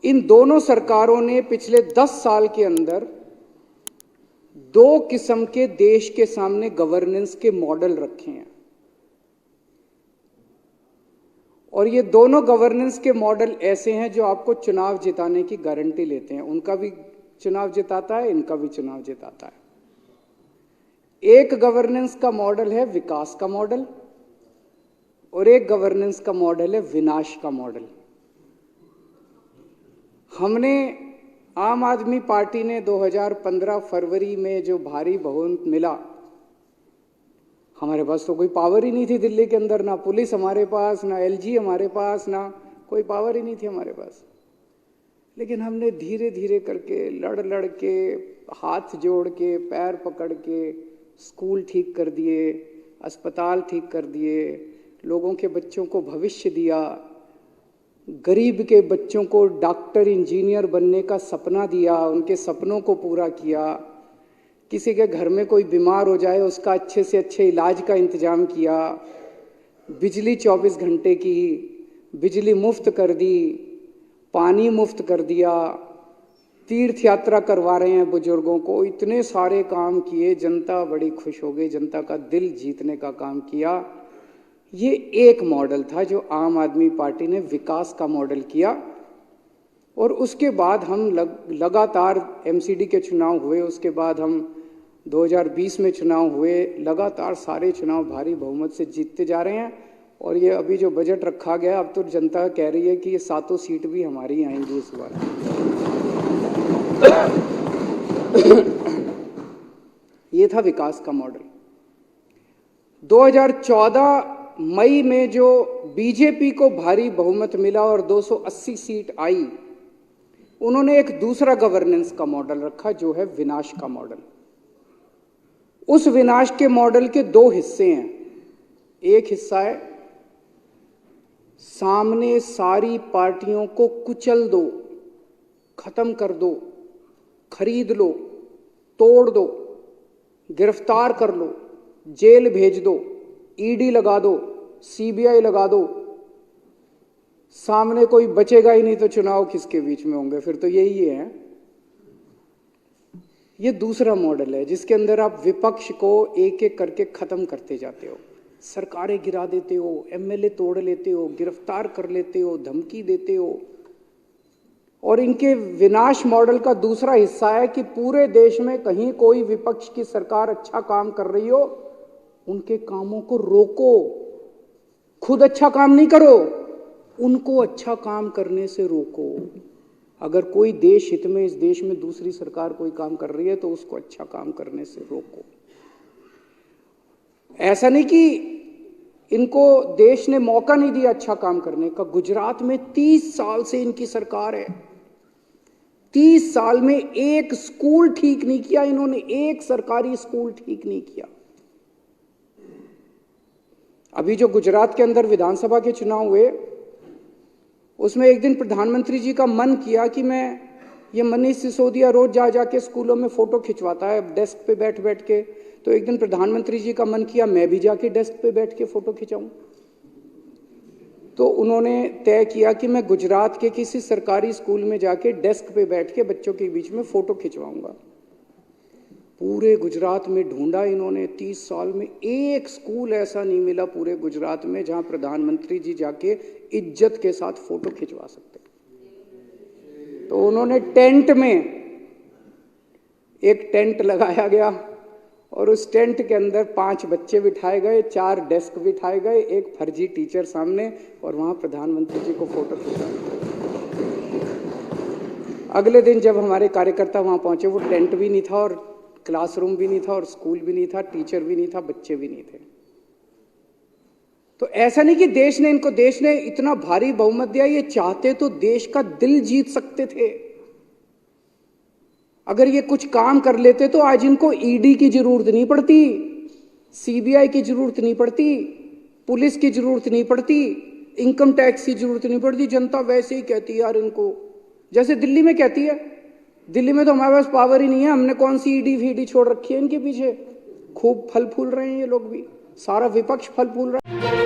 इन दोनों सरकारों ने पिछले 10 साल के अंदर दो किस्म के देश के सामने गवर्नेंस के मॉडल रखे हैं और ये दोनों गवर्नेंस के मॉडल ऐसे हैं जो आपको चुनाव जिताने की गारंटी लेते हैं। उनका भी चुनाव जिताता है, इनका भी चुनाव जिताता है। एक गवर्नेंस का मॉडल है विकास का मॉडल और एक गवर्नेंस का मॉडल है विनाश का मॉडल। हमने आम आदमी पार्टी ने 2015 फरवरी में जो भारी बहुमत मिला, हमारे पास तो कोई पावर ही नहीं थी दिल्ली के अंदर, ना पुलिस हमारे पास, ना एलजी हमारे पास, ना कोई पावर ही नहीं थी हमारे पास। लेकिन हमने धीरे धीरे करके लड़ लड़ के हाथ जोड़ के पैर पकड़ के स्कूल ठीक कर दिए, अस्पताल ठीक कर दिए, लोगों के बच्चों को भविष्य दिया, गरीब के बच्चों को डॉक्टर इंजीनियर बनने का सपना दिया, उनके सपनों को पूरा किया। किसी के घर में कोई बीमार हो जाए उसका अच्छे से अच्छे इलाज का इंतजाम किया। बिजली 24 घंटे की, बिजली मुफ्त कर दी, पानी मुफ्त कर दिया, तीर्थ यात्रा करवा रहे हैं बुजुर्गों को। इतने सारे काम किए, जनता बड़ी खुश हो गई, जनता का दिल जीतने का काम किया। ये एक मॉडल था जो आम आदमी पार्टी ने विकास का मॉडल किया। और उसके बाद हम लगातार एमसीडी के चुनाव हुए, उसके बाद हम 2020 में चुनाव हुए, लगातार सारे चुनाव भारी बहुमत से जीतते जा रहे हैं। और ये अभी जो बजट रखा गया, अब तो जनता कह रही है कि ये 7 सीट भी हमारी आएंगी इस बार। ये था विकास का मॉडल। 2014 मई में जो बीजेपी को भारी बहुमत मिला और 280 सीट आई, उन्होंने एक दूसरा गवर्नेंस का मॉडल रखा जो है विनाश का मॉडल। उस विनाश के मॉडल के 2 हिस्से हैं। एक हिस्सा है सामने सारी पार्टियों को कुचल दो, खत्म कर दो, खरीद लो, तोड़ दो, गिरफ्तार कर लो, जेल भेज दो, ईडी लगा दो, सीबीआई लगा दो, सामने कोई बचेगा ही नहीं तो चुनाव किसके बीच में होंगे, फिर तो यही है। ये दूसरा मॉडल है जिसके अंदर आप विपक्ष को एक एक करके खत्म करते जाते हो, सरकारें गिरा देते हो, एमएलए तोड़ लेते हो, गिरफ्तार कर लेते हो, धमकी देते हो। और इनके विनाश मॉडल का दूसरा हिस्सा है कि पूरे देश में कहीं कोई विपक्ष की सरकार अच्छा काम कर रही हो, उनके कामों को रोको, खुद अच्छा काम नहीं करो, उनको अच्छा काम करने से रोको। अगर कोई देश हित में, इस देश में दूसरी सरकार कोई काम कर रही है तो उसको अच्छा काम करने से रोको। ऐसा नहीं कि इनको देश ने मौका नहीं दिया अच्छा काम करने का। गुजरात में 30 साल से इनकी सरकार है, 30 साल में एक स्कूल ठीक नहीं किया इन्होंने, एक सरकारी स्कूल ठीक नहीं किया। अभी जो गुजरात के अंदर विधानसभा के चुनाव हुए, उसमें एक दिन प्रधानमंत्री जी का मन किया कि ये मनीष सिसोदिया रोज जा जाके स्कूलों में फोटो खिंचवाता है डेस्क पे बैठ बैठ के, तो एक दिन प्रधानमंत्री जी का मन किया मैं भी जाके डेस्क पे बैठ के फोटो खिंचाऊं। तो उन्होंने तय किया कि मैं गुजरात के किसी सरकारी स्कूल में जाके डेस्क पे बैठ के बच्चों के बीच में फोटो खिंचवाऊंगा। पूरे गुजरात में ढूंढा इन्होंने, 30 साल में एक स्कूल ऐसा नहीं मिला पूरे गुजरात में जहां प्रधानमंत्री जी जाके इज्जत के साथ फोटो खिंचवा सकते। तो उन्होंने टेंट में एक टेंट लगाया गया और उस टेंट के अंदर 5 बच्चे बिठाए गए, 4 डेस्क बिठाए गए, एक फर्जी टीचर सामने, और वहां प्रधानमंत्री जी को फोटो खिंचवाया। अगले दिन जब हमारे कार्यकर्ता वहां पहुंचे, वो टेंट भी नहीं था और क्लासरूम भी नहीं था और स्कूल भी नहीं था, टीचर भी नहीं था, बच्चे भी नहीं थे। तो ऐसा नहीं कि देश ने इतना भारी बहुमत दिया, ये चाहते तो देश का दिल जीत सकते थे। अगर ये कुछ काम कर लेते तो आज इनको ईडी की जरूरत नहीं पड़ती, सीबीआई की जरूरत नहीं पड़ती, पुलिस की जरूरत नहीं पड़ती, इनकम टैक्स की जरूरत नहीं पड़ती। जनता वैसे ही कहती है यार इनको, जैसे दिल्ली में कहती है। दिल्ली में तो हमारे पास पावर ही नहीं है, हमने कौन सी ईडी फीडी छोड़ रखी है इनके पीछे। खूब फल फूल रहे हैं ये लोग भी, सारा विपक्ष फल फूल रहा है।